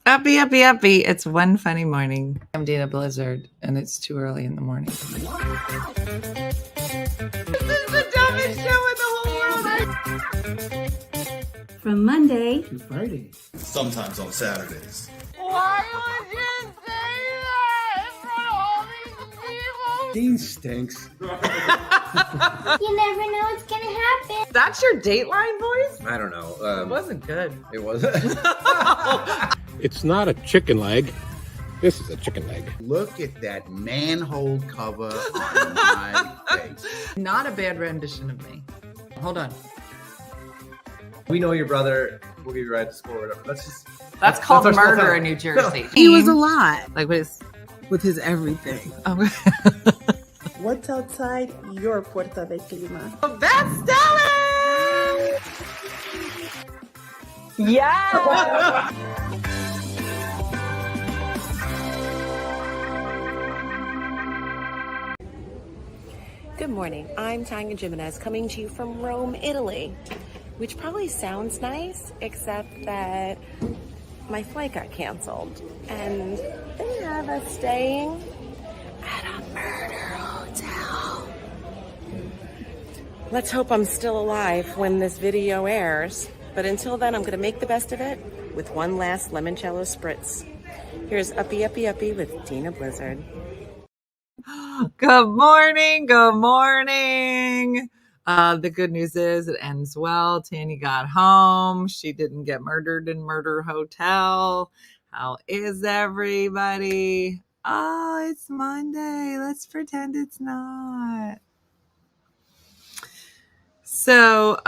Uppy, uppy, uppy. It's one funny morning. I'm Dana Blizzard, and it's too early in the morning. This is the dumbest show in the whole world. From Monday to Friday. Sometimes on Saturdays. Why would you say that in front of all these people? Dean stinks. You never know what's gonna happen. That's your Dateline voice? I don't know. It wasn't good. It wasn't. It's not a chicken leg. This is a chicken leg. Look at that manhole cover on my face. Not a bad rendition of me. Hold on. We know your brother. We'll give you a ride to school or whatever. That's called our small murder town. in New Jersey. He was a lot Like with his everything. Oh. What's outside your Puerta de Clima? That's Stellan! Yeah! Good morning. I'm Tanya Jimenez coming to you from Rome, Italy, which probably sounds nice, except that my flight got canceled and they have us staying at a murder hotel. Let's hope I'm still alive when this video airs, but until then I'm going to make the best of it with one last limoncello spritz. Here's Uppy Uppy Uppy with Dina Blizzard. Good morning. Good morning. The good news is it ends well. Tanya got home. She didn't get murdered in Murder Hotel. How is everybody? Oh, it's Monday. Let's pretend it's not. So,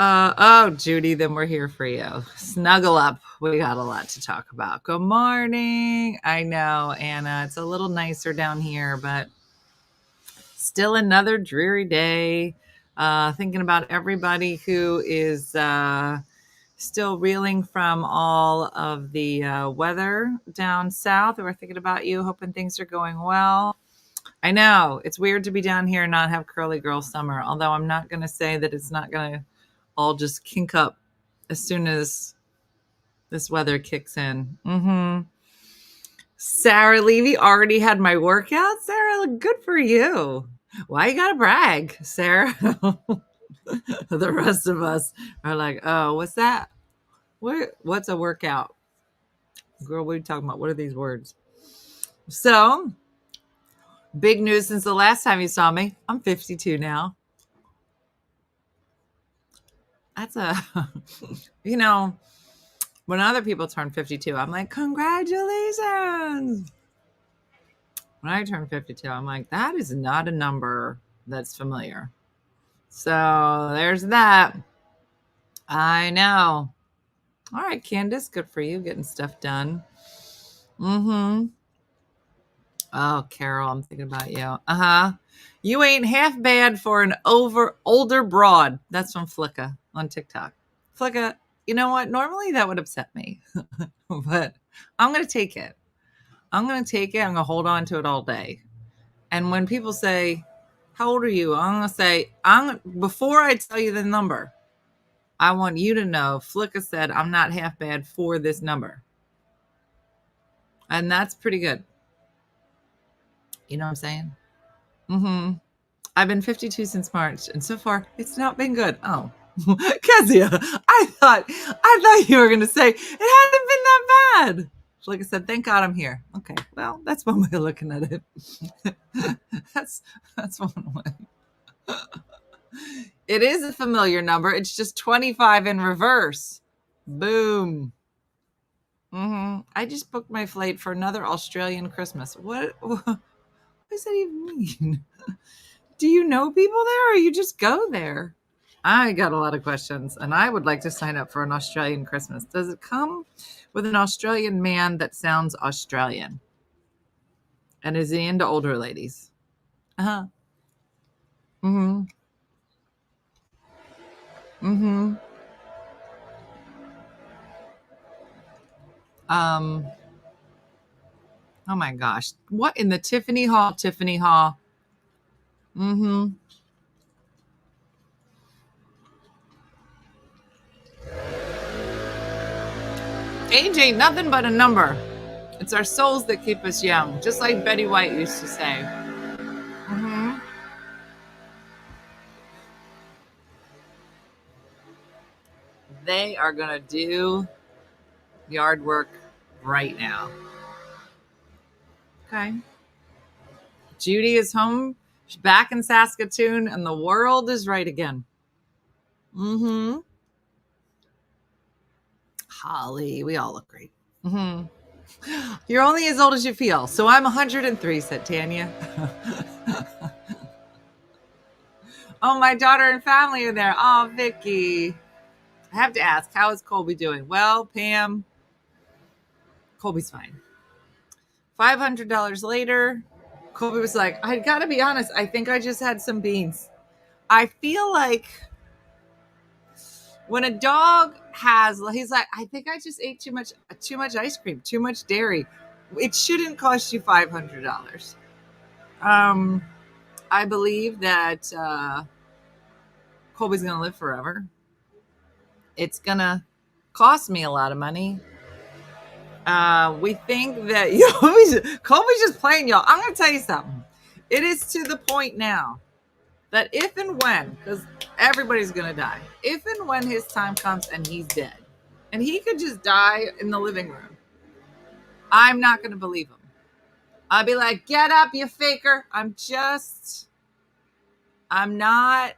Judy, then we're here for you. Snuggle up. We got a lot to talk about. Good morning. I know, Anna, it's a little nicer down here, but still another dreary day. Thinking about everybody who is still reeling from all of the weather down south. We're thinking about you, hoping things are going well. I know it's weird to be down here and not have curly girl summer, although I'm not going to say that it's not going to all just kink up as soon as this weather kicks in. Sarah Levy already had my workout. Sarah, good for you. Why you gotta brag, Sarah? The rest of us are like, oh, what's that? What's a workout? Girl, what are you talking about? What are these words? So, big news since the last time you saw me. I'm 52 now. That's when other people turn 52, I'm like, congratulations. When I turn 52, I'm like, that is not a number that's familiar. So there's that. I know. All right, Candace, good for you getting stuff done. Oh, Carol, I'm thinking about you. You ain't half bad for an older broad. That's from Flicka on TikTok. Flicka, you know what? Normally that would upset me, but I'm going to take it. I'm going to take it. I'm going to hold on to it all day. And when people say, how old are you? I'm going to say, before I tell you the number, I want you to know Flicka said I'm not half bad for this number. And that's pretty good. You know what I'm saying? I've been 52 since March, and so far it's not been good. Oh, Kezia, I thought you were going to say it hasn't been that bad. Like I said, thank God I'm here. Okay, well, that's one way of looking at it. That's one way. It is a familiar number. It's just 25 in reverse. Boom. I just booked my flight for another Australian Christmas. What does that even mean? Do you know people there or you just go there? I got a lot of questions, and I would like to sign up for an Australian Christmas. Does it come with an Australian man that sounds Australian? And is he into older ladies? Oh my gosh. What in the Tiffany Hall? Age ain't nothing but a number. It's our souls that keep us young, just like Betty White used to say. Mm-hmm. They are going to do yard work right now. Okay. Judy is home. She's back in Saskatoon, and the world is right again. Mm-hmm. Holly, we all look great. Mm-hmm. You're only as old as you feel. So I'm 103, said Tanya. Oh, my daughter and family are there. Oh, Vicky. I have to ask, how is Colby doing? Well, Pam, Colby's fine. $500 later, Colby was like, I gotta be honest, I think I just had some beans. I feel like when a dog he's like, I think I just ate too much ice cream, too much dairy. It shouldn't cost you $500. I believe that Colby's gonna live forever. It's gonna cost me a lot of money. We think that Colby's just playing, y'all. I'm gonna tell you something. It is to the point now that if and when, because everybody's gonna die, if and when his time comes and he's dead, and he could just die in the living room, I'm not gonna believe him. I'll be like, get up, you faker. I'm gonna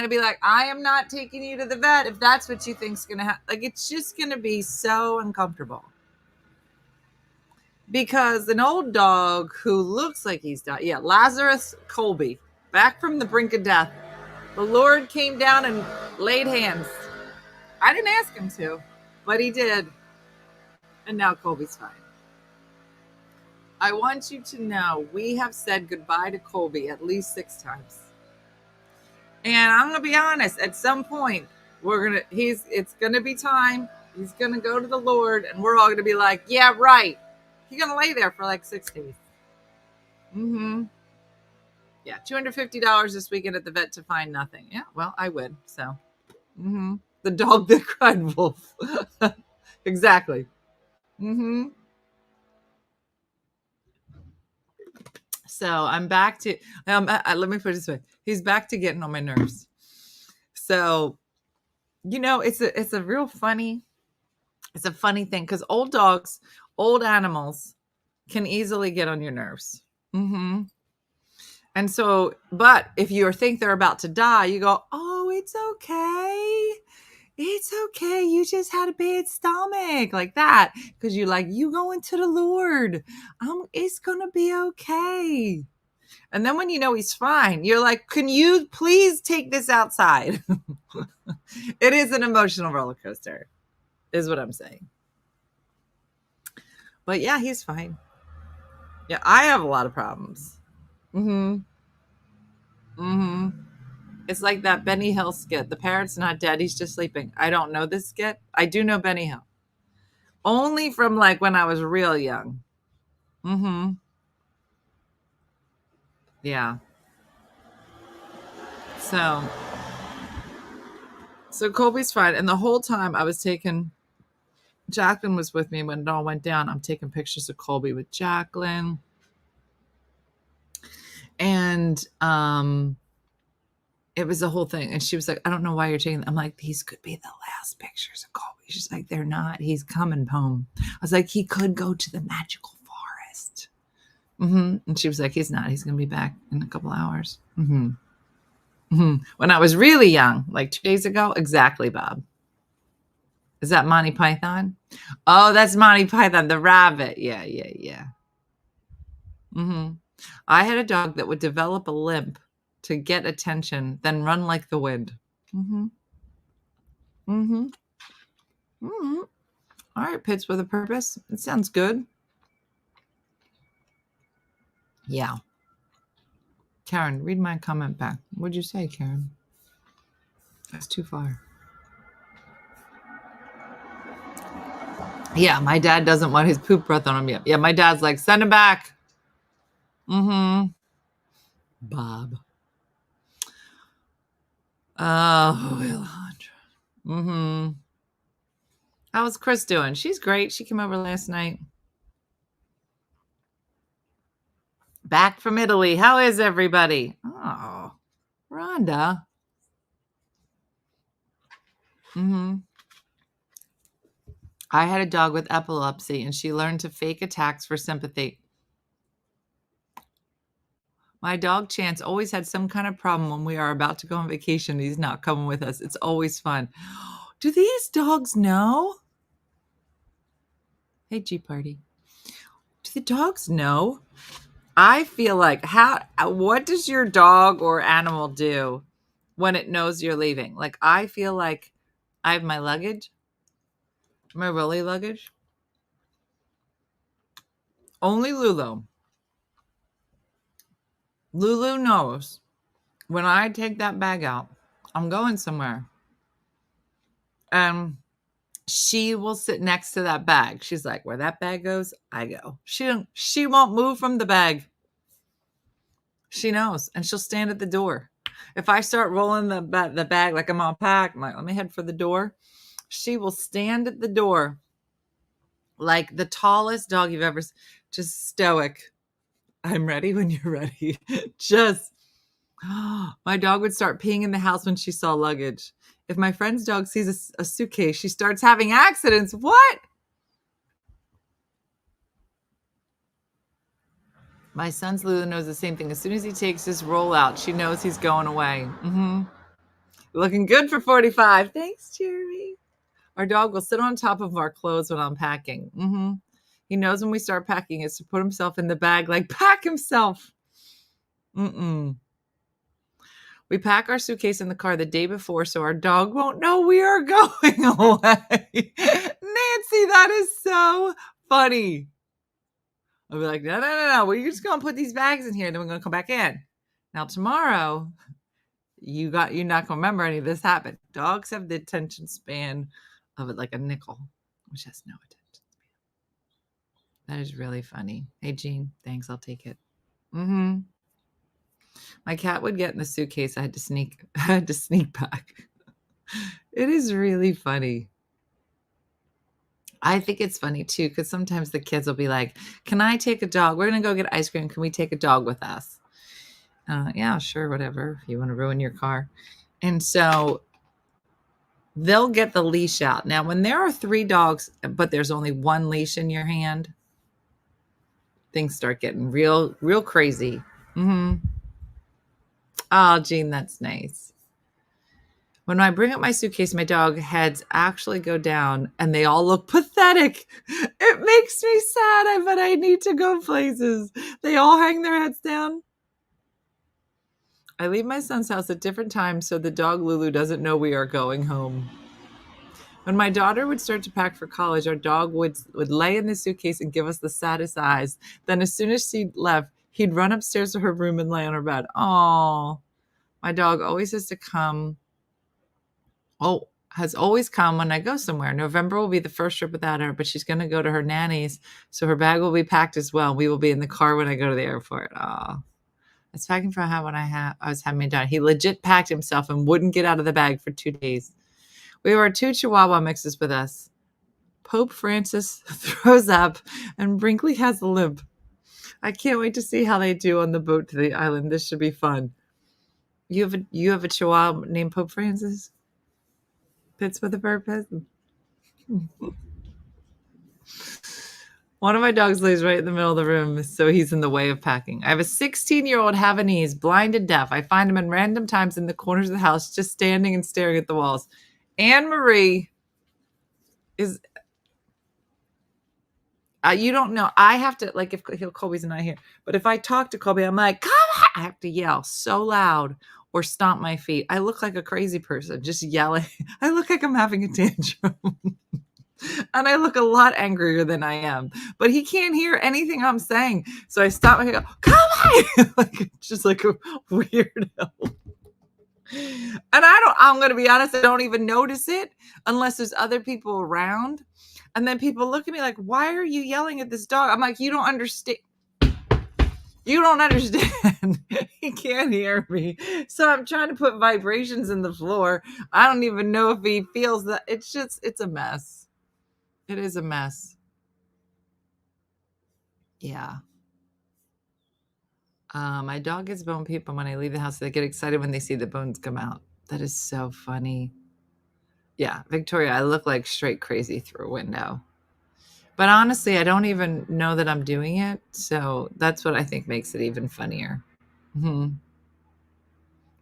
be like, I am not taking you to the vet if that's what you think's gonna happen. Like, it's just gonna be so uncomfortable. Because an old dog who looks like he's died, Lazarus Colby, back from the brink of death. The Lord came down and laid hands. I didn't ask him to, but he did. And now Colby's fine. I want you to know we have said goodbye to Colby at least 6 times. And I'm going to be honest, at some point, it's going to be time. He's going to go to the Lord, and we're all going to be like, yeah, right. He's going to lay there for like 6 days. Mm-hmm. Yeah, $250 this weekend at the vet to find nothing. Yeah, well, I would. So, the dog that cried wolf. Exactly. Mm-hmm. So I'm back to, let me put it this way. He's back to getting on my nerves. So, it's a real funny, it's a funny thing because old dogs, old animals can easily get on your nerves. Mm-hmm. And so, but if you think they're about to die, you go, oh, it's okay. It's okay. You just had a bad stomach, like that. Because you're like, you going to the Lord. It's going to be okay. And then when you know he's fine, you're like, can you please take this outside? It is an emotional roller coaster, is what I'm saying. But yeah, he's fine. Yeah, I have a lot of problems. It's like that Benny Hill skit. The parrot's not dead. He's just sleeping. I don't know this skit. I do know Benny Hill. Only from like when I was real young. Yeah. So Colby's fine. And the whole time I was Jacqueline was with me when it all went down. I'm taking pictures of Colby with Jacqueline. And it was the whole thing. And she was like, I don't know why you're taking them. I'm like, these could be the last pictures of Colby. She's like, they're not. He's coming home. I was like, he could go to the magical forest. And she was like, he's not. He's going to be back in a couple hours. When I was really young, like 2 days ago. Exactly, Bob. Is that Monty Python? Oh, that's Monty Python, the rabbit. Yeah. I had a dog that would develop a limp to get attention, then run like the wind. All right, pits with a purpose. It sounds good. Yeah. Karen, read my comment back. What'd you say, Karen? That's too far. Yeah, my dad doesn't want his poop breath on him yet. Yeah, my dad's like, send him back. Bob. Oh, Alejandra. How's Chris doing? She's great. She came over last night. back from Italy. How is everybody? Oh, Rhonda. I had a dog with epilepsy, and she learned to fake attacks for sympathy. My dog Chance always had some kind of problem when we are about to go on vacation. He's not coming with us. It's always fun. Do these dogs know? Hey, G Party. Do the dogs know? I feel like what does your dog or animal do when it knows you're leaving? Like, I feel like I have my luggage, my Rolly luggage. Only Lulu. Lulu knows when I take that bag out, I'm going somewhere. And she will sit next to that bag. She's like, where that bag goes, I go. She won't move from the bag. She knows, and she'll stand at the door. If I start rolling the bag like I'm all packed, I'm like, let me head for the door. She will stand at the door like the tallest dog you've ever seen, just stoic. I'm ready when you're ready. My dog would start peeing in the house when she saw luggage. If my friend's dog sees a suitcase, she starts having accidents. What? My son's Lulu knows the same thing. As soon as he takes his roll out, she knows he's going away. Looking good for 45. Thanks, Jeremy. Our dog will sit on top of our clothes when I'm packing. He knows when we start packing is to put himself in the bag, like pack himself. We pack our suitcase in the car the day before so our dog won't know we are going away. Nancy, that is so funny. I'll be like, no. We're just going to put these bags in here, and then we're going to come back in. Now, tomorrow, you're not going to remember any of this happened. Dogs have the attention span of it like a nickel, which has no attention span. That is really funny. Hey, Jean, thanks. I'll take it. My cat would get in the suitcase. I had to sneak back. It is really funny. I think it's funny too, because sometimes the kids will be like, can I take a dog? We're going to go get ice cream. Can we take a dog with us? Yeah, sure, whatever. If you want to ruin your car. And so they'll get the leash out. Now, when there are 3 dogs, but there's only 1 leash in your hand, things start getting real crazy. Oh, Jean, that's nice. When I bring up my suitcase, my dog heads actually go down and they all look pathetic. It makes me sad, but I need to go places. They all hang their heads down. I leave my son's house at different times so the dog Lulu doesn't know we are going home. When my daughter would start to pack for college, our dog would lay in the suitcase and give us the saddest eyes. Then as soon as she left, he'd run upstairs to her room and lay on her bed. Oh, my dog always has always come when I go somewhere. November will be the first trip without her, but she's going to go to her nanny's, so her bag will be packed as well. We will be in the car when I go to the airport. Oh, I was packing for how when I was having my daughter. He legit packed himself and wouldn't get out of the bag for 2 days. We have our 2 Chihuahua mixes with us. Pope Francis throws up, and Brinkley has a limp. I can't wait to see how they do on the boat to the island. This should be fun. You have a Chihuahua named Pope Francis? Fits with a purpose. One of my dogs lays right in the middle of the room, so he's in the way of packing. I have a 16-year-old Havanese, blind and deaf. I find him in random times in the corners of the house, just standing and staring at the walls. Anne-Marie is... you don't know. I have to, like, if Colby's not here, but if I talk to Colby, I'm like, come on! I have to yell so loud or stomp my feet. I look like a crazy person, just yelling. I look like I'm having a tantrum. And I look a lot angrier than I am. But he can't hear anything I'm saying. So I stop and I go, come on! Like, just like a weirdo. And I'm going to be honest, I don't even notice it unless there's other people around. And then people look at me like, why are you yelling at this dog? I'm like, you don't understand. You don't understand. He can't hear me. So I'm trying to put vibrations in the floor. I don't even know if he feels that. It's a mess. It is a mess. Yeah. My dog gets bone people when I leave the house. They get excited when they see the bones come out. That is so funny. Yeah, Victoria, I look like straight crazy through a window. But honestly, I don't even know that I'm doing it. So that's what I think makes it even funnier. Mm-hmm.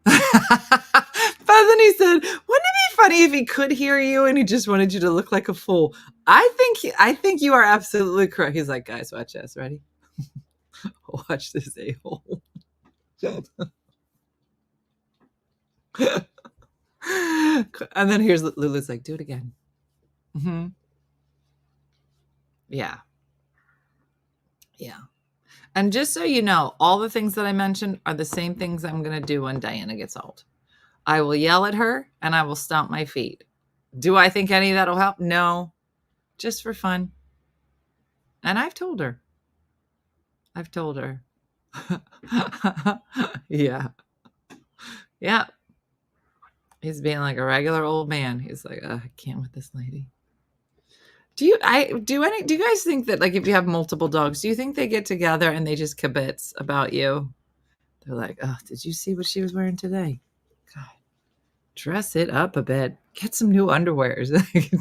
But then he said, wouldn't it be funny if he could hear you and he just wanted you to look like a fool? I think you are absolutely correct. He's like, guys, watch this. Ready? Watch this a-hole. And then here's Lulu's like, do it again. Mm-hmm. Yeah. Yeah. And just so you know, all the things that I mentioned are the same things I'm going to do when Diana gets old. I will yell at her and I will stomp my feet. Do I think any of that will help? No. Just for fun. And I've told her. Yeah. Yeah. He's being like a regular old man. He's like, I can't with this lady. Do you guys think that, like, if you have multiple dogs, do you think they get together and they just kibitz about you? They're like, oh, did you see what she was wearing today? God, dress it up a bit. Get some new underwears.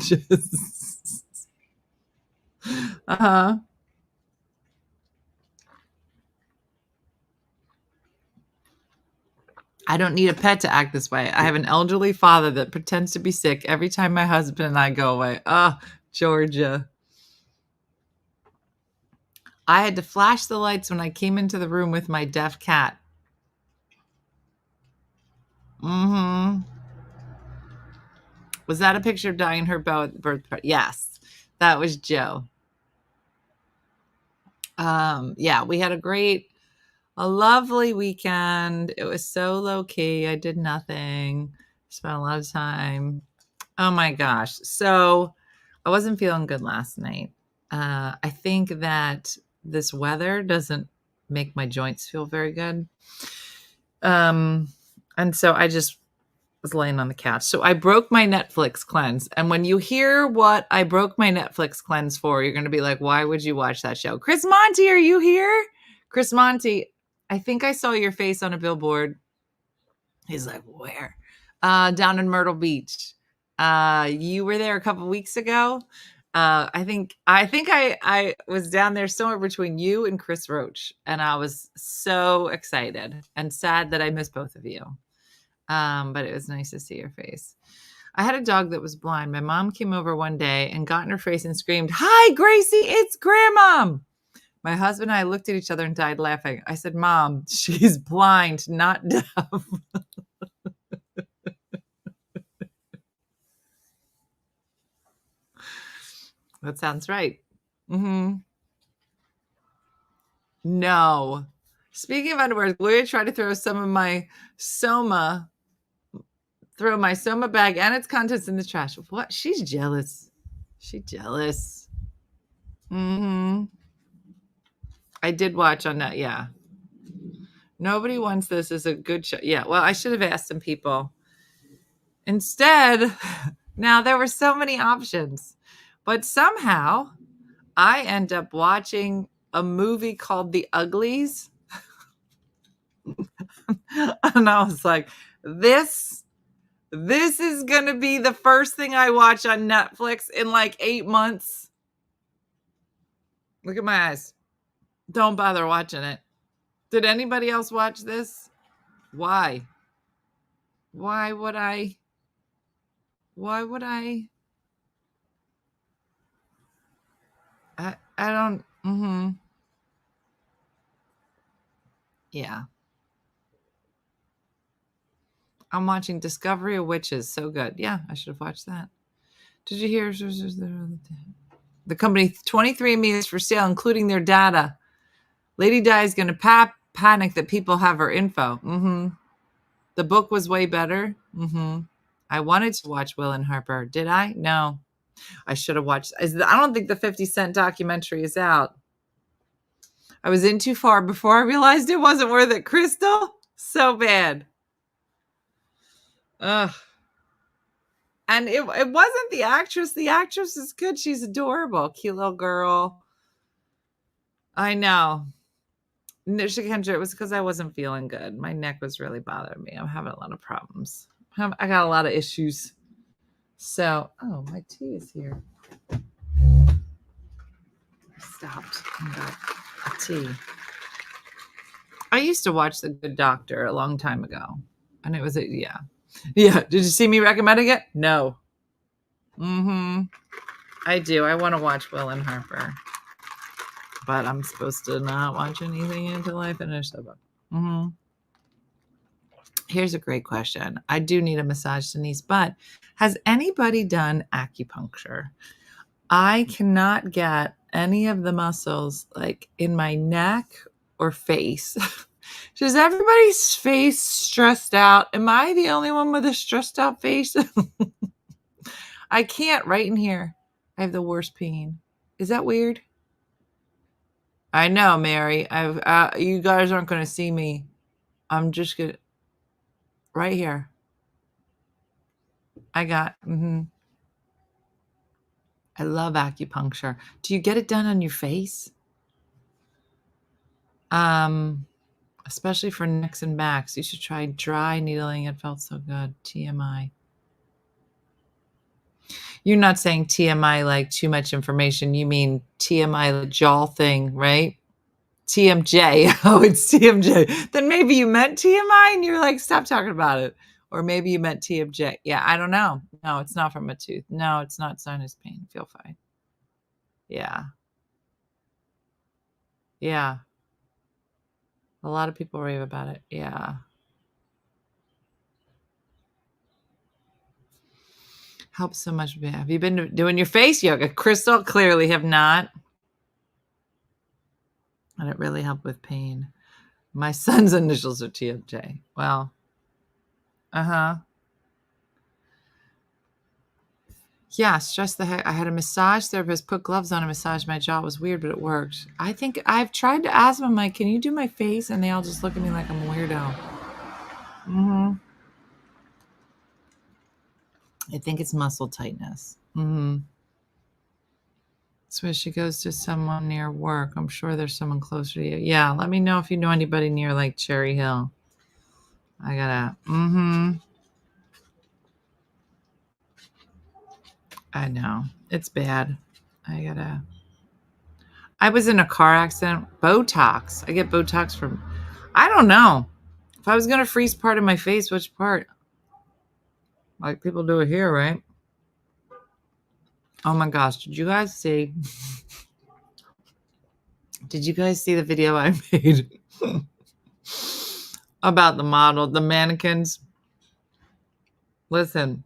Just uh-huh. I don't need a pet to act this way. I have an elderly father that pretends to be sick every time my husband and I go away. Oh, Georgia. I had to flash the lights when I came into the room with my deaf cat. Mm-hmm. Was that a picture of Diane her birth party? Yes, that was Joe. Yeah, we had a lovely weekend. It was so low key. I did nothing. Spent a lot of time. Oh my gosh. So I wasn't feeling good last night. I think that this weather doesn't make my joints feel very good. And so I just was laying on the couch. So I broke my Netflix cleanse. And when you hear what I broke my Netflix cleanse for, you're going to be like, why would you watch that show? Chris Monty, are you here? Chris Monty, I think I saw your face on a billboard. He's like, where? Down in Myrtle Beach. You were there a couple weeks ago. I think I was down there somewhere between you and Chris Roach. And I was so excited and sad that I missed both of you. But it was nice to see your face. I had a dog that was blind. My mom came over one day and got in her face and screamed, "Hi, Gracie, it's Grandma." My husband and I looked at each other and died laughing. I said, "Mom, she's blind, not deaf." That sounds right. Mm-hmm. No. Speaking of underwear, Gloria tried to throw some of my Soma bag and its contents in the trash. What? She's jealous. She's jealous. Mm-hmm. I did watch on that. Yeah. Nobody wants this as a good show. Yeah. Well, I should have asked some people. Instead, now there were so many options, but somehow I end up watching a movie called The Uglies. And I was like, this is going to be the first thing I watch on Netflix in like 8 months. Look at my eyes. Don't bother watching it. Did anybody else watch this? Why? Why would I? I don't. Mm-hmm. Yeah. I'm watching Discovery of Witches. So good. Yeah, I should have watched that. Did you hear? The company 23andMe is for sale, including their data. Lady Di is going to panic that people have her info. Mm-hmm. The book was way better. Mm-hmm. I wanted to watch Will and Harper. Did I? No. I should have watched. I don't think the 50 Cent documentary is out. I was in too far before I realized it wasn't worth it. Crystal? So bad. Ugh. And it wasn't the actress. The actress is good. She's adorable. Cute little girl. I know. No, Kendra, it was because I wasn't feeling good. My neck was really bothering me. I'm having a lot of problems. I got a lot of issues. So, oh, my tea is here. Stopped. I got a tea. I used to watch The Good Doctor a long time ago. And it was yeah. Yeah. Did you see me recommending it? No. Mm-hmm. I do. I want to watch Will and Harper. But I'm supposed to not watch anything until I finish the book. Mm-hmm. Here's a great question. I do need a massage, Denise, but has anybody done acupuncture? I cannot get any of the muscles like in my neck or face. Does everybody's face stressed out? Am I the only one with a stressed out face? I can't right in here. I have the worst pain. Is that weird? I know, Mary. You guys aren't going to see me. I'm just going to right here. I got I love acupuncture. Do you get it done on your face? Especially for necks and backs. You should try dry needling. It felt so good. TMI. You're not saying TMI like too much information. You mean TMI, the jaw thing, right? TMJ. Oh, it's TMJ. Then maybe you meant TMI and you're like, stop talking about it. Or maybe you meant TMJ. Yeah, I don't know. No, it's not from a tooth. No, it's not sinus pain. Feel fine. Yeah. Yeah. A lot of people rave about it. Yeah. Helps so much. Have you been doing your face yoga? Crystal, clearly have not. And it really helped with pain. My son's initials are TMJ. Well, yeah, stress the heck. I had a massage therapist put gloves on and massage my jaw. It was weird, but it worked. I think I've tried to ask them, like, can you do my face? And they all just look at me like I'm a weirdo. I think it's muscle tightness. So she goes to someone near work. I'm sure there's someone closer to you. Yeah, let me know if you know anybody near like Cherry Hill. I gotta, I know. It's bad. I was in a car accident. Botox. I get Botox from, I don't know. If I was going to freeze part of my face, which part? Like people do it here, right? Oh my gosh. Did you guys see the video I made about the model, the mannequins? Listen,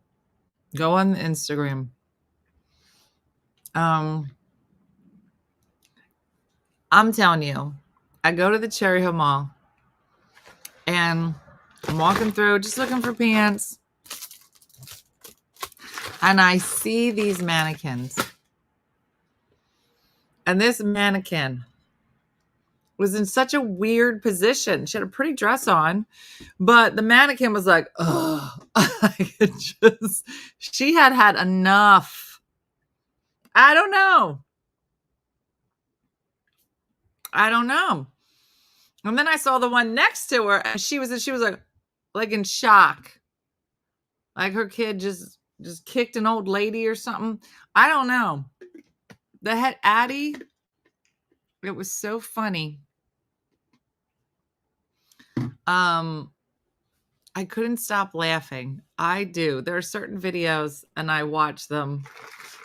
go on Instagram. I'm telling you, I go to the Cherry Hill Mall and I'm walking through just looking for pants. And I see these mannequins. And this mannequin was in such a weird position. She had a pretty dress on, but the mannequin was like, oh, she had enough. I don't know. And then I saw the one next to her and she was like in shock. Like her kid just kicked an old lady or something. I don't know. The head Addie, it was so funny. I couldn't stop laughing. I do. There are certain videos and I watch them.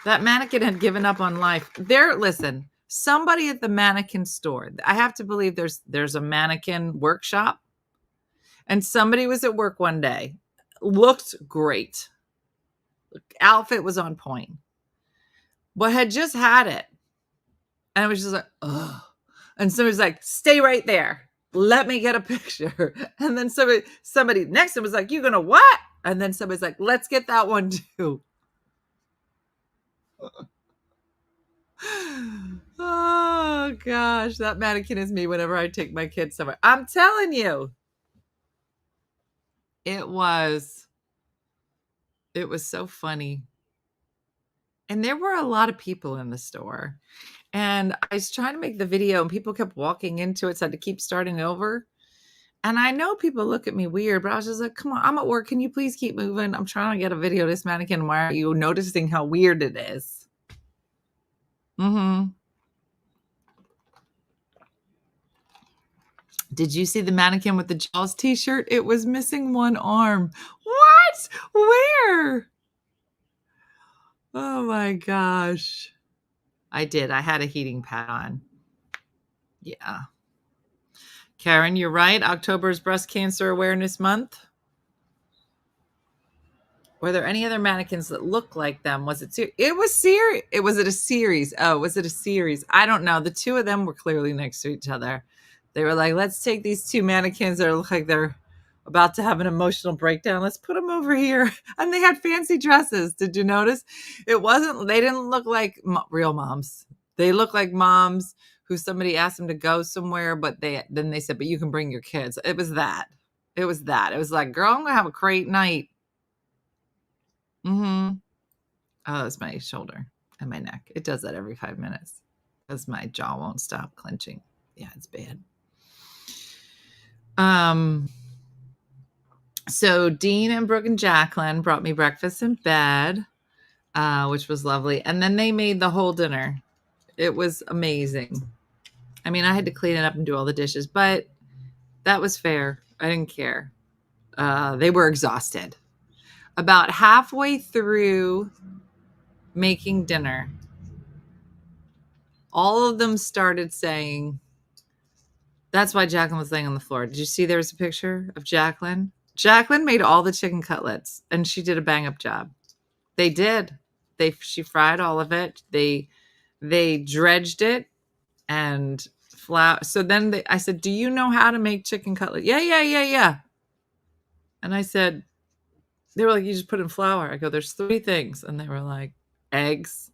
That mannequin had given up on life. Listen, somebody at the mannequin store. I have to believe there's a mannequin workshop. And somebody was at work one day. Looked great. Outfit was on point. But had just had it. And it was just like, oh. And somebody was like, stay right there. Let me get a picture. And then somebody next to him was like, you gonna what? And then somebody's like, let's get that one too. Oh gosh, that mannequin is me whenever I take my kids somewhere. I'm telling you. It was so funny. And there were a lot of people in the store. And I was trying to make the video and people kept walking into it, so I had to keep starting over. And I know people look at me weird, but I was just like, come on, I'm at work. Can you please keep moving? I'm trying to get a video of this mannequin. Why are you noticing how weird it is? Did you see the mannequin with the Jaws t-shirt? It was missing one arm. What? Where? Oh my gosh. I did. I had a heating pad on. Yeah. Karen, you're right. October is Breast Cancer Awareness Month. Were there any other mannequins that looked like them? Was it it was series? Was it a series? Oh, was it a series? I don't know. The two of them were clearly next to each other. They were like, let's take these two mannequins that look like they're about to have an emotional breakdown. Let's put them over here. And they had fancy dresses. Did you notice? They didn't look like real moms. They looked like moms who somebody asked them to go somewhere, but then they said, but you can bring your kids. It was that. It was like, girl, I'm going to have a great night. Oh, that's my shoulder and my neck. It does that every 5 minutes because my jaw won't stop clenching. Yeah, it's bad. So Dean and Brooke and Jacqueline brought me breakfast in bed, which was lovely. And then they made the whole dinner. It was amazing. I mean, I had to clean it up and do all the dishes, but that was fair. I didn't care. They were exhausted. About halfway through making dinner, all of them started saying, that's why Jacqueline was laying on the floor. Did you see there was a picture of Jacqueline? Jacqueline made all the chicken cutlets and she did a bang up job. They did. She fried all of it. They dredged it and flour. So then I said, do you know how to make chicken cutlet? Yeah. And I said, they were like, you just put in flour. I go, there's 3 things. And they were like, eggs.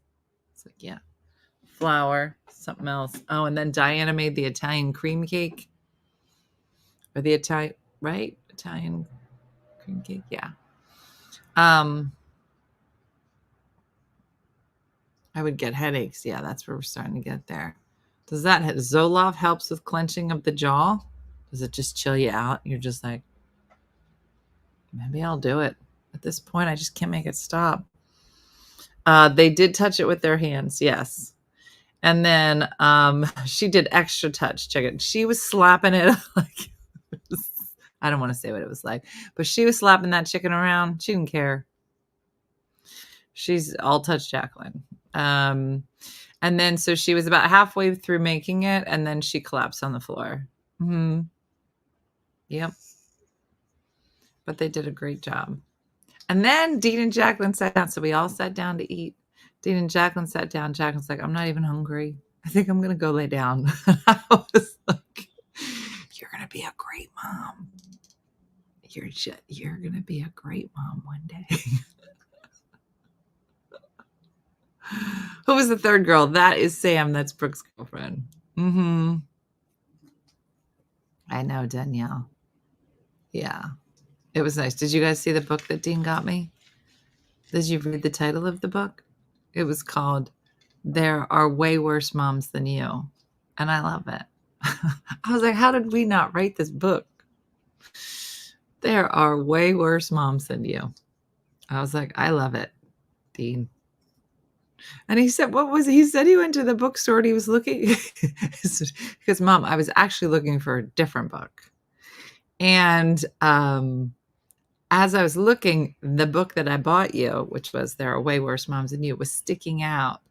It's like, yeah. Flour, something else. Oh, and then Diana made the Italian cream cake. Or the Italian cream cake. Yeah. I would get headaches. Yeah, that's where we're starting to get there. Does that Zoloft helps with clenching of the jaw? Does it just chill you out? You're just like, maybe I'll do it. At this point, I just can't make it stop. They did touch it with their hands. Yes. And then she did extra touch chicken. She was slapping it like, I don't want to say what it was like, but she was slapping that chicken around. She didn't care. She's all touch Jacqueline. And then so she was about halfway through making it, and then she collapsed on the floor. Yep. But they did a great job. And then Dean and Jacqueline sat down. So we all sat down to eat. Dean and Jacqueline sat down. Jacqueline's like, I'm not even hungry. I think I'm going to go lay down. I was like, you're going to be a great mom. You're going to be a great mom one day. Who was the third girl? That is Sam. That's Brooke's girlfriend. I know, Danielle. Yeah. It was nice. Did you guys see the book that Dean got me? Did you read the title of the book? It was called There Are Way Worse Moms Than You. And I love it. I was like, how did we not write this book? There are way worse moms than you. I was like, I love it, Dean. And he said, what was it? He said he went to the bookstore and he was looking. Because, Mom, I was actually looking for a different book. And as I was looking, the book that I bought you, which was There Are Way Worse Moms Than You, was sticking out.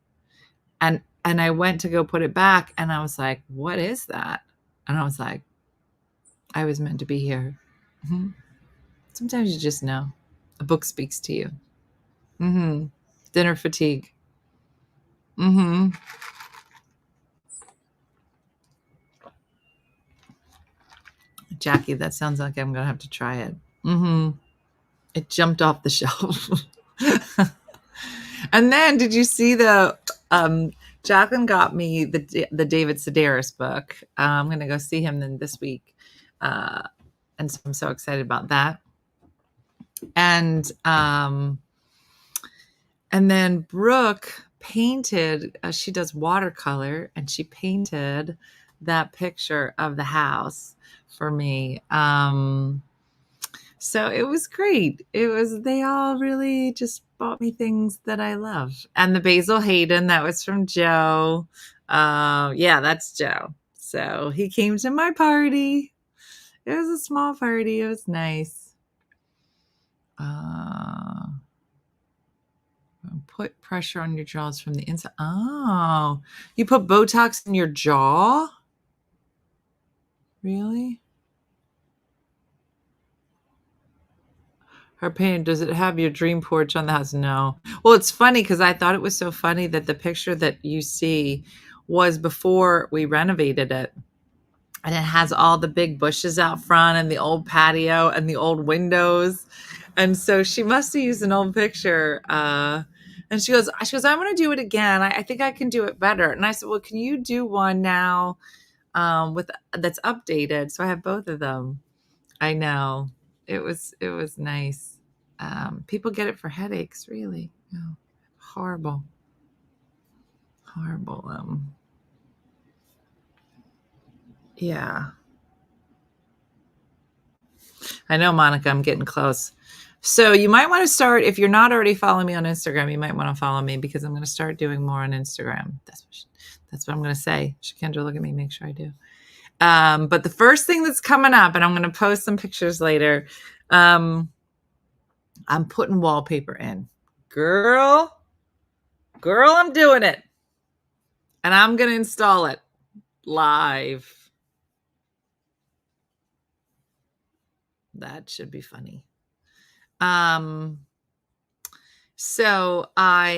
And I went to go put it back, and I was like, what is that? And I was like, I was meant to be here. Sometimes you just know. A book speaks to you. Dinner fatigue. Jackie, that sounds like I'm going to have to try it. It jumped off the shelf. And then did you see the Jacqueline got me the David Sedaris book. I'm going to go see him then this week. And so I'm so excited about that. And then Brooke painted, she does watercolor, and she painted that picture of the house for me. So it was great. They all really just bought me things that I love. And the Basil Hayden, that was from Joe. Yeah, that's Joe. So he came to my party. It was a small party. It was nice. Put pressure on your jaws from the inside. Oh, you put Botox in your jaw? Really? Her painting, does it have your dream porch on the house? No. Well, it's funny because I thought it was so funny that the picture that you see was before we renovated it. And it has all the big bushes out front and the old patio and the old windows. And so she must have used an old picture. And she goes, I want to do it again. I think I can do it better. And I said, well, can you do one now that's updated? So I have both of them. I know. It was nice. People get it for headaches, really. Oh, horrible. Yeah. I know, Monica, I'm getting close. So you might want to start, if you're not already following me on Instagram, you might want to follow me because I'm going to start doing more on Instagram. That's what I'm going to say. Shakendra, look at me, make sure I do. But the first thing that's coming up, and I'm going to post some pictures later, I'm putting wallpaper in. Girl, I'm doing it. And I'm going to install it live. That should be funny. So I'm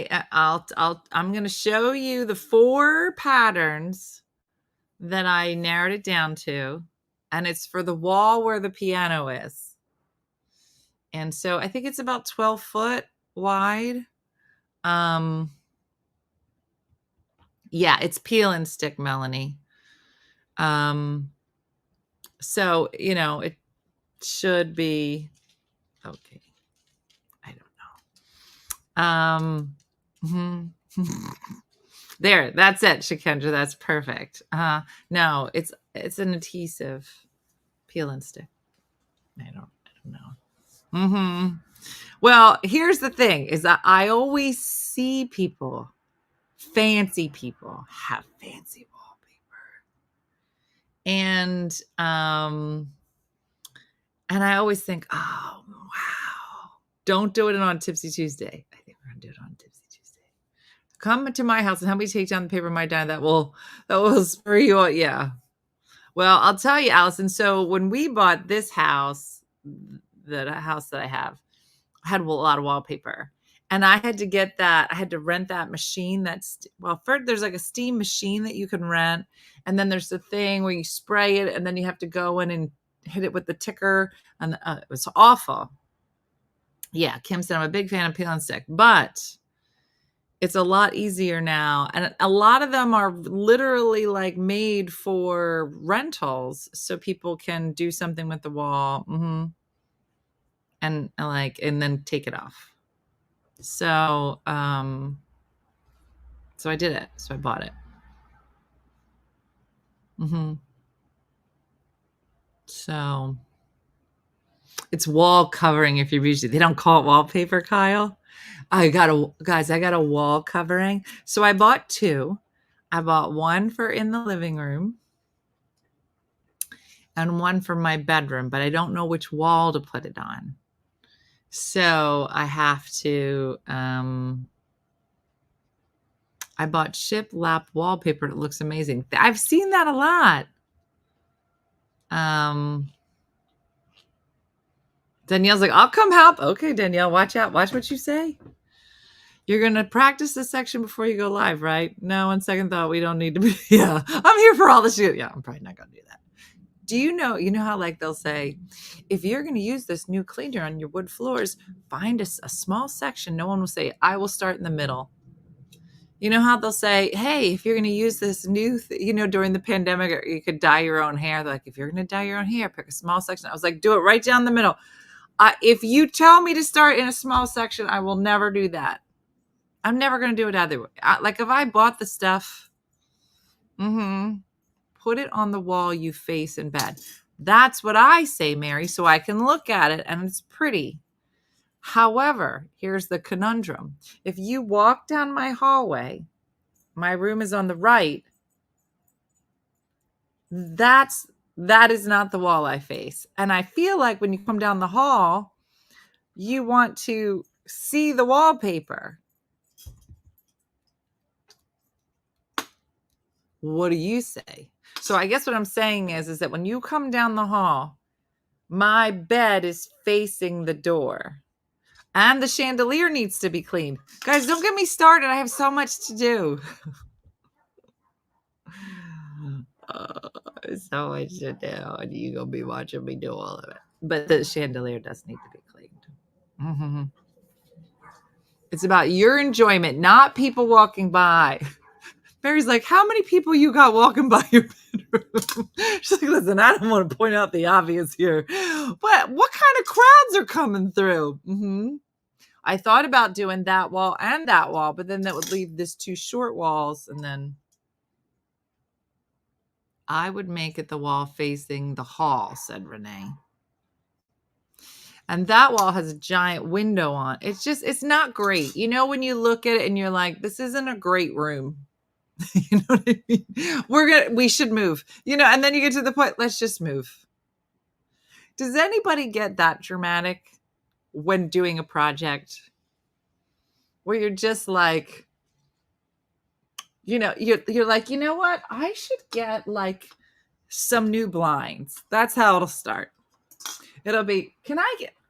going to show you the 4 patterns that I narrowed it down to, and it's for the wall where the piano is. And so I think it's about 12 foot wide. Yeah, it's peel and stick, Melanie. So, it should be okay. I don't know. There, that's it, Shakendra. That's perfect. No, it's an adhesive peel and stick. I don't know. Well, here's the thing: is that I always see people, fancy people, have fancy wallpaper, and I always think, oh wow, don't do it on Tipsy Tuesday. I think we're gonna do it on Tipsy Tuesday. Come to my house and help me take down the paper in my dime. That will spur you on. Yeah. Well, I'll tell you, Allison. So when we bought this house, the house that I have, had a lot of wallpaper, and I had to get that. I had to rent that machine. First there's like a steam machine that you can rent, and then there's the thing where you spray it, and then you have to go in and hit it with the ticker, and it was awful. Yeah, Kim said I'm a big fan of peel and stick, but it's a lot easier now, and a lot of them are literally like made for rentals, so people can do something with the wall, and then take it off. So, so I did it. So I bought it. So it's wall covering. If you're usually, they don't call it wallpaper, Kyle. I got a wall covering. So I bought 2. I bought one for in the living room and one for my bedroom, but I don't know which wall to put it on. So I have to, I bought shiplap wallpaper. It looks amazing. I've seen that a lot. Danielle's like, I'll come help. Okay, Danielle, watch out. Watch what you say. You're going to practice this section before you go live, right? No, on second thought, we don't need to be. Yeah, I'm here for all the shit. Yeah, I'm probably not going to do that. Do you know how they'll say, if you're going to use this new cleaner on your wood floors, find a small section. No one will say, I will start in the middle. You know how they'll say, hey, if you're going to use this new, during the pandemic, or you could dye your own hair. They're like, if you're going to dye your own hair, pick a small section. I was like, do it right down the middle. If you tell me to start in a small section, I will never do that. I'm never going to do it either way. Like if I bought the stuff, put it on the wall you face in bed. That's what I say, Mary, so I can look at it and it's pretty. However, here's the conundrum. If you walk down my hallway, my room is on the right. That is not the wall I face. And I feel like when you come down the hall, you want to see the wallpaper. What do you say? So I guess what I'm saying is that when you come down the hall, my bed is facing the door. And the chandelier needs to be cleaned. Guys, don't get me started. I have so much to do. So much to do. And you're going to be watching me do all of it. But the chandelier does need to be cleaned. It's about your enjoyment, not people walking by. Mary's like, how many people you got walking by your bedroom? She's like, listen, I don't want to point out the obvious here. But what kind of crowds are coming through? I thought about doing that wall and that wall, but then that would leave this 2 short walls. And then I would make it the wall facing the hall, said Renee. And that wall has a giant window on. It's not great. You know, when you look at it and you're like, this isn't a great room. You know what I mean? We should move, you know, and then you get to the point, let's just move. Does anybody get that dramatic when doing a project where you're just like, you know, you're like, you know what? I should get like some new blinds. That's how it'll start. It'll be,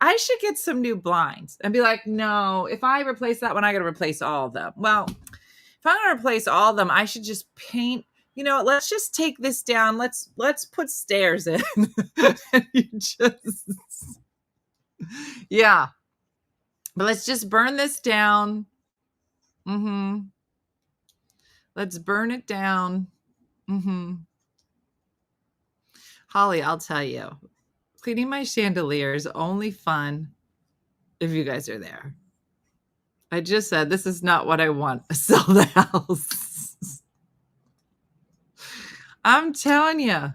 I should get some new blinds, and be like, no, if I replace that one, I got to replace all of them. Well, if I'm going to replace all of them, I should just paint, you know, let's just take this down. Let's put stairs in. And you just, yeah. But let's just burn this down. Let's burn it down. Holly, I'll tell you, cleaning my chandelier is only fun if you guys are there. I just said, this is not what I want. Sell the house. I'm telling you.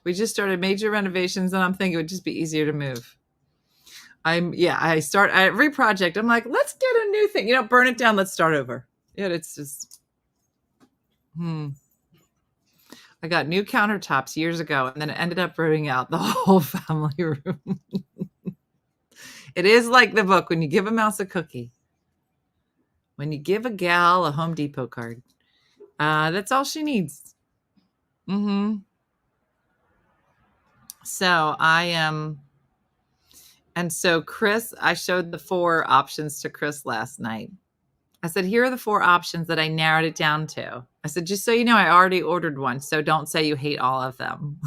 We just started major renovations, and I'm thinking it would just be easier to move. I start every project. I'm like, let's get a new thing. You know, burn it down. Let's start over. Yeah, it's just, I got new countertops years ago, and then it ended up burning out the whole family room. It is like the book, when you give a mouse a cookie, when you give a gal a Home Depot card, that's all she needs. So I am, and so Chris, I showed the 4 options to Chris last night. I said, here are the 4 options that I narrowed it down to. I said, just so you know, I already ordered one, so don't say you hate all of them.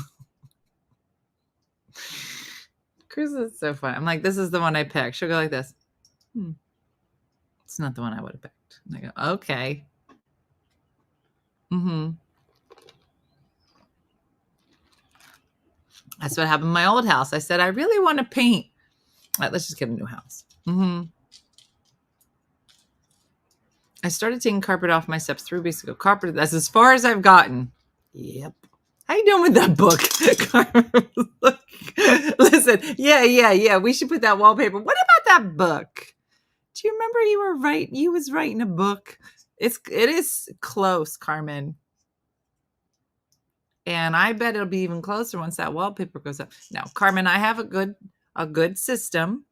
Chris is so fun. I'm like, this is the one I picked. She'll go like this. It's not the one I would have picked. And I go, okay. That's what happened in my old house. I said, I really want to paint. All right, let's just get a new house. I started taking carpet off my steps 3 weeks ago. Carpet, that's as far as I've gotten. Yep. How you doing with that book? Listen, yeah. We should put that wallpaper. What about that book? Do you remember you were right? You was writing a book. It is close, Carmen. And I bet it'll be even closer once that wallpaper goes up. Now, Carmen, I have a good system.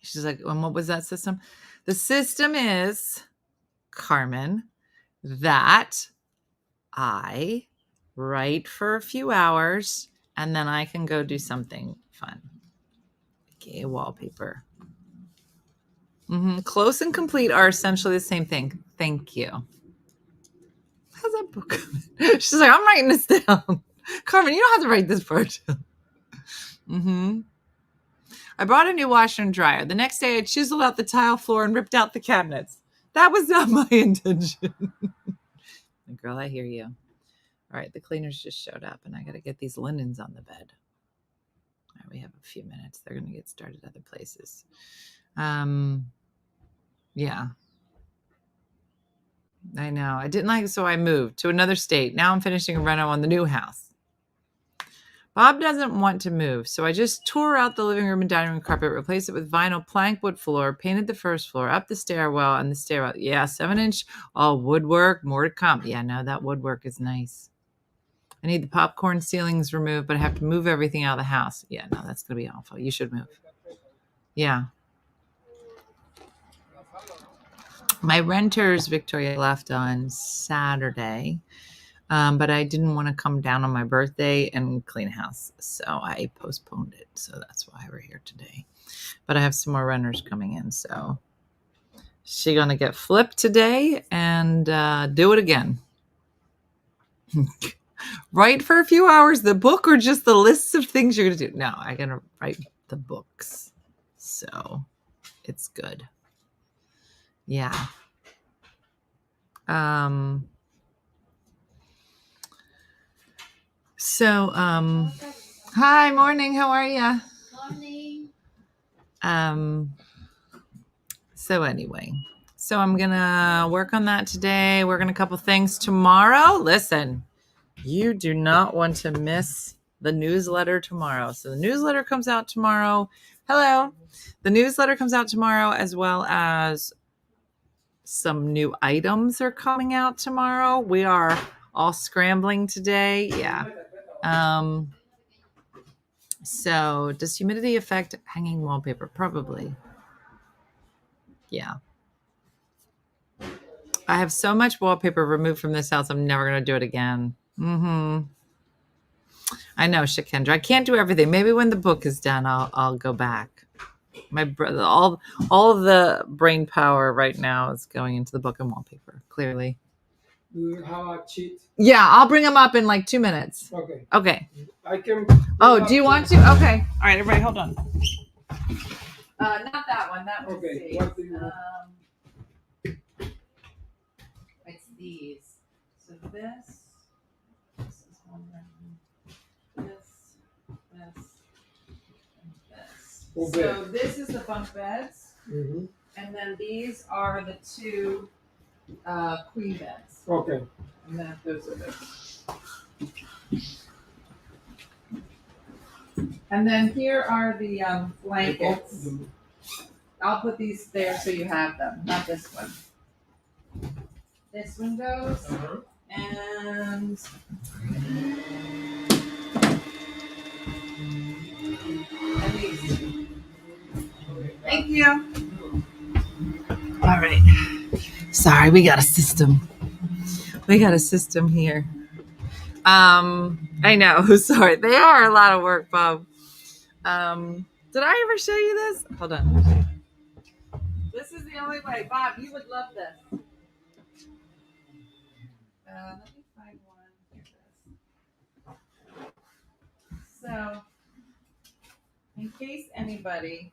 She's like, and what was that system? The system is, Carmen, that I write for a few hours and then I can go do something fun. Okay, wallpaper. Close and complete are essentially the same thing. Thank you. How's that book? She's like, I'm writing this down. Carmen, you don't have to write this part down. I bought a new washer and dryer. The next day, I chiseled out the tile floor and ripped out the cabinets. That was not my intention. Girl, I hear you. All right, the cleaners just showed up, and I got to get these linens on the bed. All right, we have a few minutes. They're going to get started other places. Yeah. I know. I didn't like it, so I moved to another state. Now I'm finishing a reno on the new house. Bob doesn't want to move, so I just tore out the living room and dining room carpet, replaced it with vinyl plank wood floor, painted the first floor, up the stairwell and the stairwell. Yeah, 7-inch all woodwork, more to come. Yeah, no, that woodwork is nice. I need the popcorn ceilings removed, but I have to move everything out of the house. Yeah, no, that's going to be awful. You should move. Yeah. My renters, Victoria, left on Saturday. But I didn't want to come down on my birthday and clean house, so I postponed it. So that's why we're here today. But I have some more renters coming in, so she's gonna get flipped today and do it again. Write for a few hours the book, or just the lists of things you're gonna do? No, I'm gonna write the books, so it's good. Yeah. So, hi, morning. How are you? Morning. So anyway, so I'm gonna work on that today. Work on a couple things tomorrow. Listen, you do not want to miss the newsletter tomorrow. So the newsletter comes out tomorrow. Hello. The newsletter comes out tomorrow, as well as some new items are coming out tomorrow. We are all scrambling today. Yeah. So does humidity affect hanging wallpaper? Probably. Yeah. I have so much wallpaper removed from this house. I'm never going to do it again. I know, Shakendra. I can't do everything. Maybe when the book is done, I'll go back. My brother, all of the brain power right now is going into the book and wallpaper. Clearly. How I cheat? Yeah, I'll bring them up in like 2 minutes. Okay. Okay. I can. Oh, do you want to? Okay. All right, everybody, hold on. Not that one. That one's Okay. safe. What do you want? It's these. So this is one round. This, and this. Okay. So this is the bunk beds, Mm-hmm. and then these are the two queen beds. Okay. And then those are those. And then here are the blankets. I'll put these there so you have them, not this one. This one goes, and these. Thank you. All right. Sorry, we got a system. We got a system here. I know. Sorry, they are a lot of work, Bob. Did I ever show you this? Hold on. This is the only way, Bob. You would love this. Let me find one. Here it is. So, in case anybody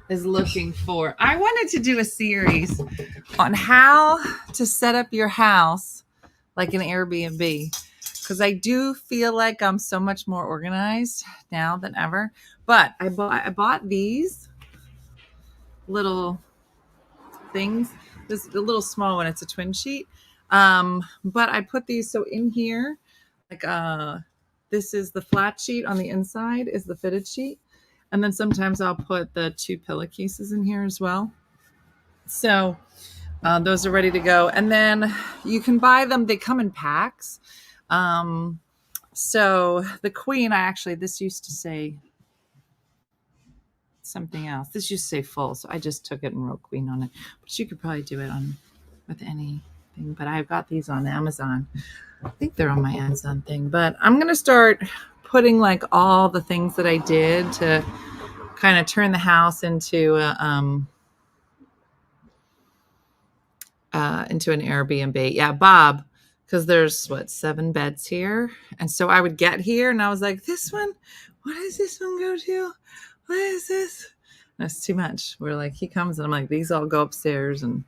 is looking for, I wanted to do a series on how to set up your house like an Airbnb, because I do feel like I'm so much more organized now than ever. But I bought these little things. This is a little small one. It's a twin sheet. But I put these so in here, like this is the flat sheet on the inside is the fitted sheet. And then sometimes I'll put the 2 pillowcases in here as well. So those are ready to go. And then you can buy them. They come in packs. So the queen, this used to say something else. This used to say full. So I just took it and wrote queen on it. But you could probably do it with anything. But I've got these on Amazon. I think they're on my Amazon thing. But I'm going to start putting like all the things that I did to kind of turn the house into an Airbnb. Yeah, Bob, because there's 7 beds here. And so I would get here and I was like, this one, what does this one go to? What is this? That's too much. We're like, he comes and I'm like, these all go upstairs and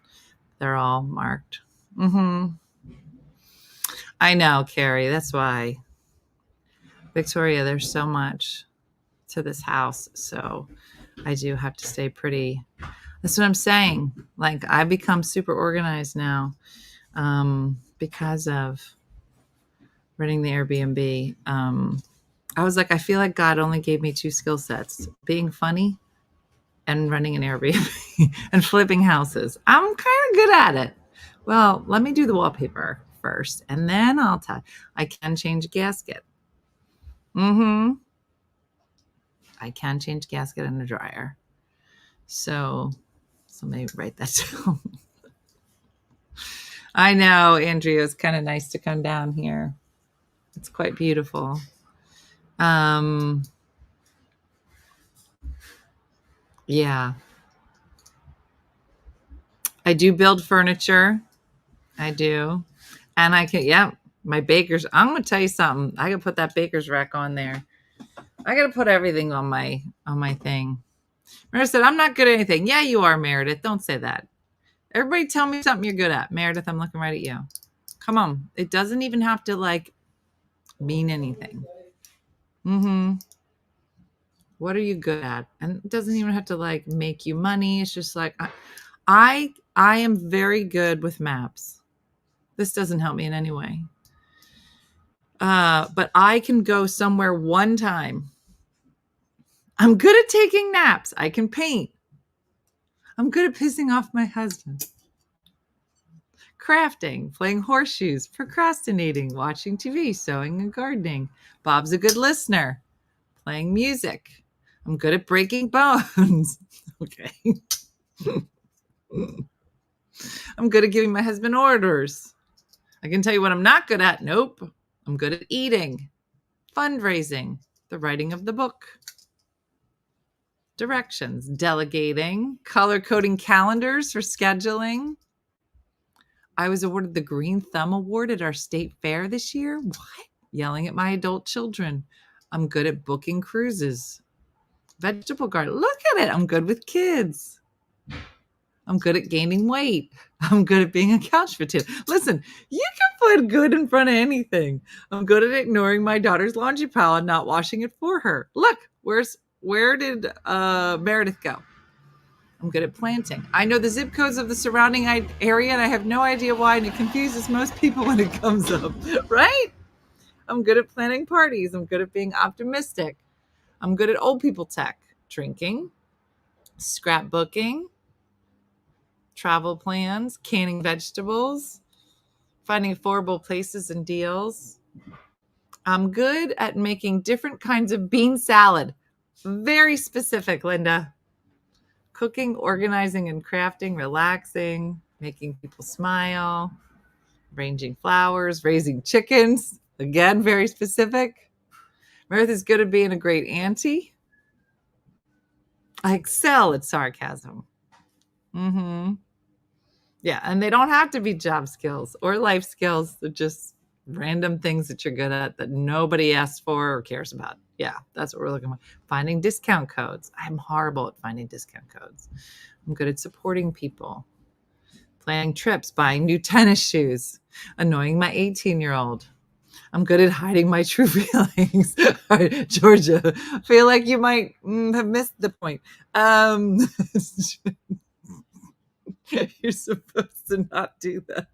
they're all marked. I know, Carrie. That's why. Victoria, there's so much to this house. So I do have to stay pretty. That's what I'm saying. Like, I've become super organized now because of running the Airbnb. I was like, I feel like God only gave me 2 skill sets: being funny and running an Airbnb and flipping houses. I'm kind of good at it. Well, let me do the wallpaper first, and then I'll tell. I can change a gasket. I can change a gasket in a dryer. So maybe write that down. I know, Andrea, it's kind of nice to come down here. It's quite beautiful. Yeah. I do build furniture. I do. And I can, my baker's, I'm going to tell you something. I got to put that baker's rack on there. I got to put everything on my thing. Meredith said, I'm not good at anything. Yeah, you are, Meredith. Don't say that. Everybody tell me something you're good at. Meredith, I'm looking right at you. Come on. It doesn't even have to like mean anything. What are you good at? And it doesn't even have to like make you money. It's just like, I am very good with maps. This doesn't help me in any way. But I can go somewhere one time. I'm good at taking naps. I can paint. I'm good at pissing off my husband. Crafting, playing horseshoes, procrastinating, watching TV, sewing and gardening. Bob's a good listener. Playing music. I'm good at breaking bones. Okay. I'm good at giving my husband orders. I can tell you what I'm not good at. Nope. I'm good at eating, fundraising, the writing of the book, directions, delegating, color coding calendars for scheduling. I was awarded the Green Thumb Award at our state fair this year. What? Yelling at my adult children. I'm good at booking cruises. Vegetable garden. Look at it. I'm good with kids. I'm good at gaining weight. I'm good at being a couch potato. Listen, you can put good in front of anything. I'm good at ignoring my daughter's laundry pile and not washing it for her. Look, where did Meredith go? I'm good at planting. I know the zip codes of the surrounding area, and I have no idea why, and it confuses most people when it comes up, right? I'm good at planning parties. I'm good at being optimistic. I'm good at old people tech, drinking, scrapbooking, travel plans, canning vegetables, finding affordable places and deals. I'm good at making different kinds of bean salad. Very specific, Linda. Cooking, organizing and crafting, relaxing, making people smile, arranging flowers, raising chickens. Again, very specific. Meredith is good at being a great auntie. I excel at sarcasm. Yeah, and they don't have to be job skills or life skills. They're just random things that you're good at that nobody asks for or cares about. Yeah, that's what we're looking for. Finding discount codes. I'm horrible at finding discount codes. I'm good at supporting people. Planning trips, buying new tennis shoes, annoying my 18-year-old. I'm good at hiding my true feelings. All right, Georgia, I feel like you might have missed the point. You're supposed to not do that.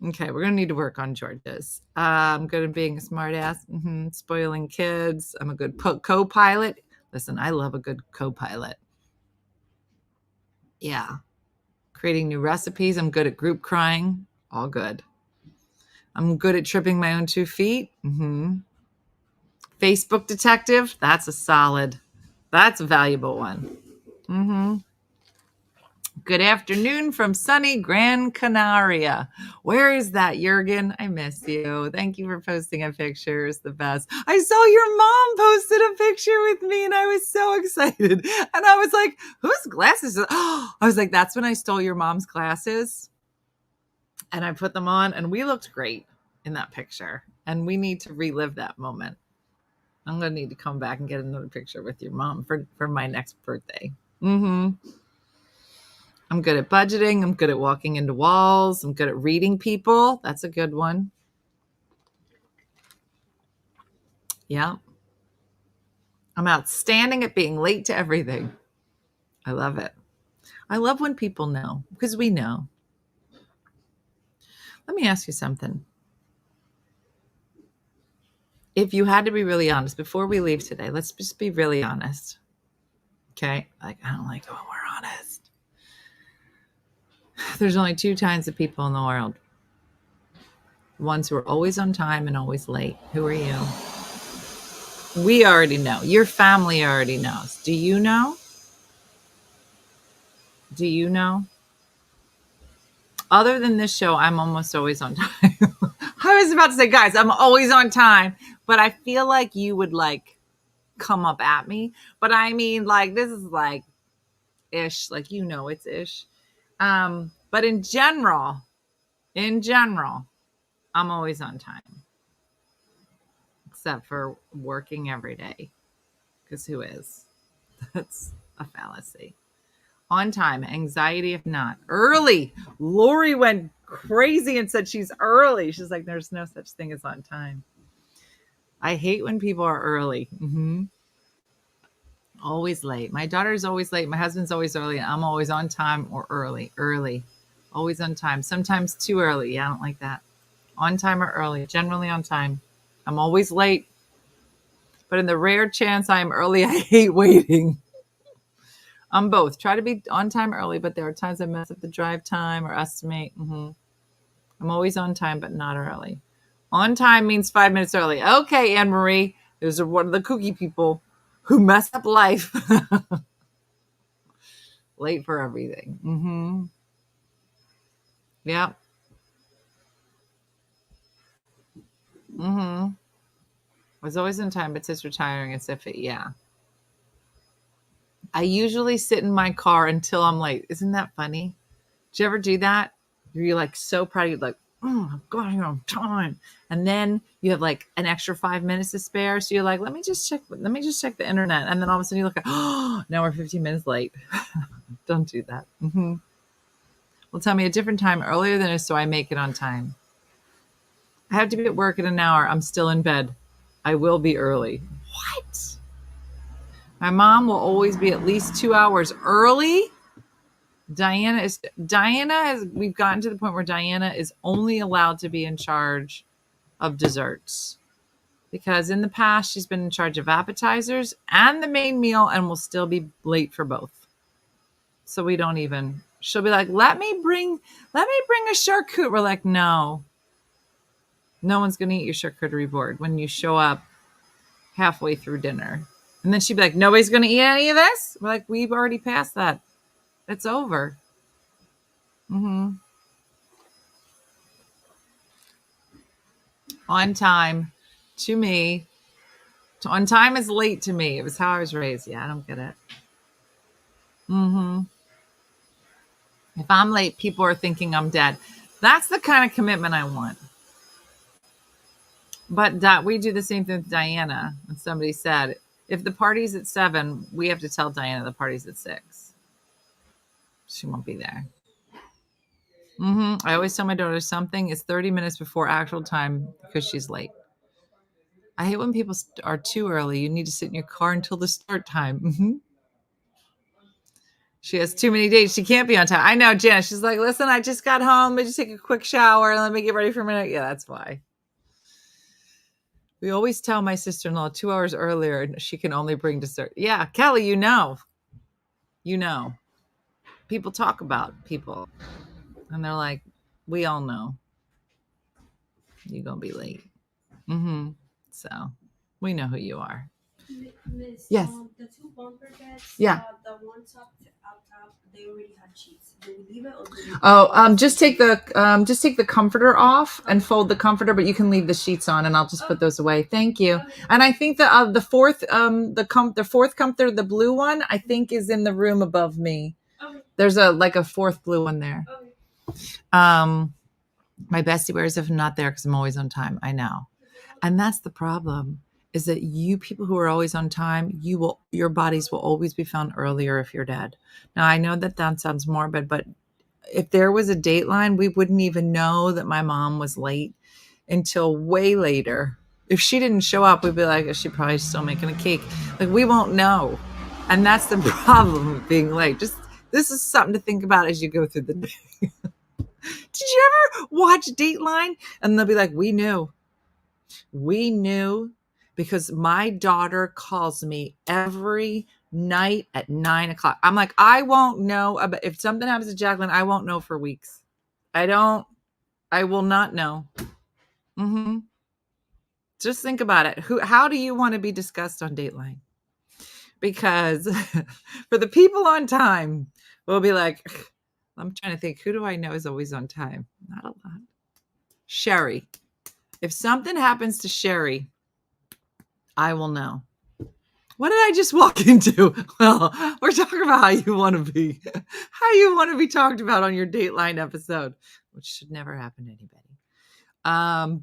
Okay, we're going to need to work on Georgia's. I'm good at being a smartass, spoiling kids. I'm a good co-pilot. Listen, I love a good co-pilot. Yeah. Creating new recipes. I'm good at group crying. All good. I'm good at tripping my own 2 feet. Facebook detective. That's a valuable one. Good afternoon from sunny Gran Canaria. Where is that, Jurgen? I miss you. Thank you for posting a picture. It's the best. I saw your mom posted a picture with me and I was so excited. And I was like, whose glasses? I was like, that's when I stole your mom's glasses. And I put them on and we looked great in that picture. And we need to relive that moment. I'm going to need to come back and get another picture with your mom for my next birthday. I'm good at budgeting. I'm good at walking into walls. I'm good at reading people. That's a good one. Yeah. I'm outstanding at being late to everything. I love it. I love when people know, because we know. Let me ask you something. If you had to be really honest, before we leave today, let's just be really honest. Okay? Like, I don't like when we're honest. There's only 2 kinds of people in the world. The ones who are always on time and always late. Who are you? We already know. Your family already knows. Do you know? Do you know? Other than this show, I'm almost always on time. I was about to say, guys, I'm always on time, but I feel like you would like come up at me. But I mean, like, this is like ish, like, you know, it's ish. But in general, I'm always on time, except for working every day. Because who is? That's a fallacy. On time, anxiety if not. Early. Lori went crazy and said she's early. She's like, there's no such thing as on time. I hate when people are early. Always late. My daughter's always late. My husband's always early. I'm always on time or early. Early. Always on time. Sometimes too early. Yeah, I don't like that. On time or early. Generally on time. I'm always late. But in the rare chance I'm early, I hate waiting. I'm both. Try to be on time early, but there are times I mess up the drive time or estimate. I'm always on time, but not early. On time means 5 minutes early. Okay, Anne Marie. There's one of the cookie people who mess up life. Late for everything. Yep. Was always on time, but since retiring, it's if it, yeah. I usually sit in my car until I'm late. Isn't that funny? Did you ever do that? You're like so proud. You're like, oh, I've got here on time. And then you have like an extra 5 minutes to spare. So you're like, let me just check the internet. And then all of a sudden you look at, oh, now we're 15 minutes late. Don't do that. Well, tell me a different time earlier than this so I make it on time. I have to be at work in an hour. I'm still in bed. I will be early. What? My mom will always be at least 2 hours early. We've gotten to the point where Diana is only allowed to be in charge of desserts. Because in the past, she's been in charge of appetizers and the main meal and will still be late for both. So we don't even, she'll be like, let me bring a charcuterie. We're like, no one's going to eat your charcuterie board when you show up halfway through dinner. And then she'd be like, nobody's going to eat any of this? We're like, we've already passed that. It's over. On time to me. On time is late to me. It was how I was raised. Yeah, I don't get it. If I'm late, people are thinking I'm dead. That's the kind of commitment I want. But we do the same thing with Diana. And somebody said, if the party's at 7, we have to tell Diana the party's at 6. She won't be there. I always tell my daughter something is 30 minutes before actual time because she's late. I hate when people are too early. You need to sit in your car until the start time. She has too many dates. She can't be on time. I know, Jenna. She's like, listen, I just got home. Let me just take a quick shower. Let me get ready for a minute. Yeah, that's why. We always tell my sister-in-law 2 hours earlier she can only bring dessert. Yeah, Kelly, you know. People talk about people. And they're like, we all know. You're going to be late. So we know who you are. Miss, yes. The 2 bumper beds. Yeah. The ones up top, they already have sheets. Do we leave it or do we just take the comforter off and fold the comforter, but you can leave the sheets on, and I'll just put those away. Thank you. Okay. And I think the fourth comforter, the blue one, I think is in the room above me. Okay. There's a fourth blue one there. Okay. My bestie wears if I'm not there because I'm always on time. I know. And that's the problem, is that you people who are always on time, your bodies will always be found earlier if you're dead. Now, I know that sounds morbid, but if there was a dateline, we wouldn't even know that my mom was late until way later. If she didn't show up, we'd be like, is she probably still making a cake? Like, we won't know. And that's the problem of being late. Just, this is something to think about as you go through the day. Did you ever watch Dateline? And they'll be like, we knew because my daughter calls me every night at 9:00. I'm like, I won't know about, if something happens to Jacqueline, I won't know for weeks. I will not know. Just think about it. How do you want to be discussed on Dateline? Because for the people on time, we'll be like, I'm trying to think, who do I know is always on time? Not a lot. Sherry. If something happens to Sherry, I will know. What did I just walk into? Well, we're talking about how you want to be talked about on your Dateline episode, which should never happen to anybody.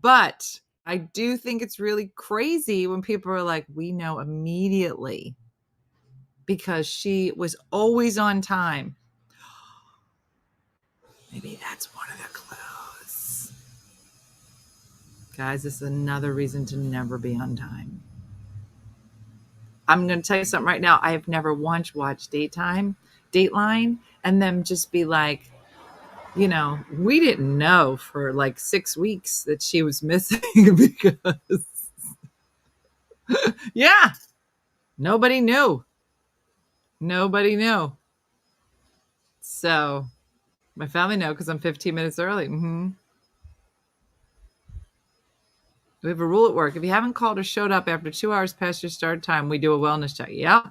But I do think it's really crazy when people are like, we know immediately because she was always on time. Maybe that's one of the clues. Guys, this is another reason to never be on time. I'm going to tell you something right now. I have never once watched Dateline and them just be like, you know, we didn't know for like 6 weeks that she was missing because, yeah, nobody knew. So my family know because I'm 15 minutes early. We have a rule at work. If you haven't called or showed up after 2 hours past your start time, we do a wellness check. Yeah.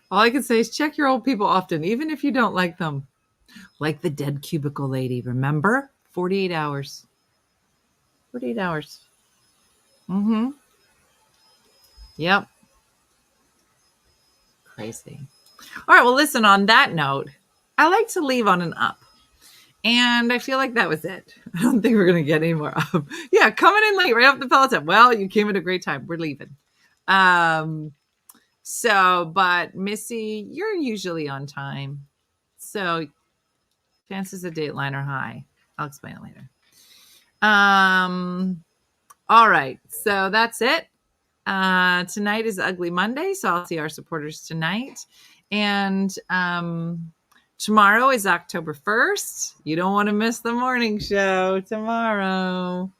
All I can say is check your old people often, even if you don't like them. Like the dead cubicle lady, remember? 48 hours. 48 hours. Yep. Crazy. All right, well, listen, on that note, I like to leave on an up. And I feel like that was it. I don't think we're going to get any more up. Yeah, coming in late right off the Peloton. Well, you came at a great time. We're leaving. But Missy, you're usually on time. So chances of Dateline are high. I'll explain it later. All right. So that's it. Tonight is Ugly Monday. So I'll see our supporters tonight. And tomorrow is October 1st. You don't want to miss the morning show tomorrow.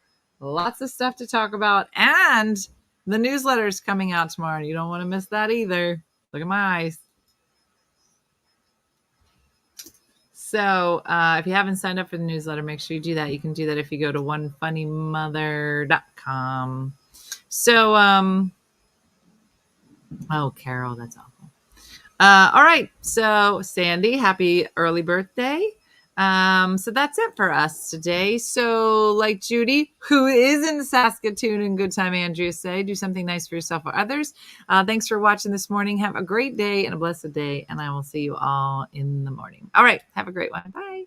Lots of stuff to talk about. And the newsletter is coming out tomorrow. And you don't want to miss that either. Look at my eyes. So if you haven't signed up for the newsletter, make sure you do that. You can do that if you go to OneFunnyMother.com. So, oh, Carol, that's awful. All right. So Sandy, happy early birthday. So that's it for us today. So like Judy, who is in Saskatoon and Good Time Andrea say, do something nice for yourself or others. Thanks for watching this morning. Have a great day and a blessed day. And I will see you all in the morning. All right. Have a great one. Bye.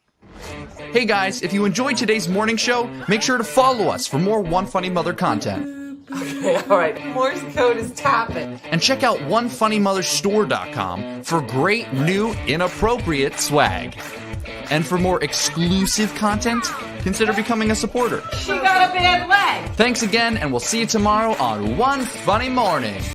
Hey guys, if you enjoyed today's morning show, make sure to follow us for more One Funny Mother content. Okay, all right. Morse code is tapping. And check out OneFunnyMotherStore.com for great new inappropriate swag. And for more exclusive content, consider becoming a supporter. She got a bad leg. Thanks again, and we'll see you tomorrow on One Funny Morning.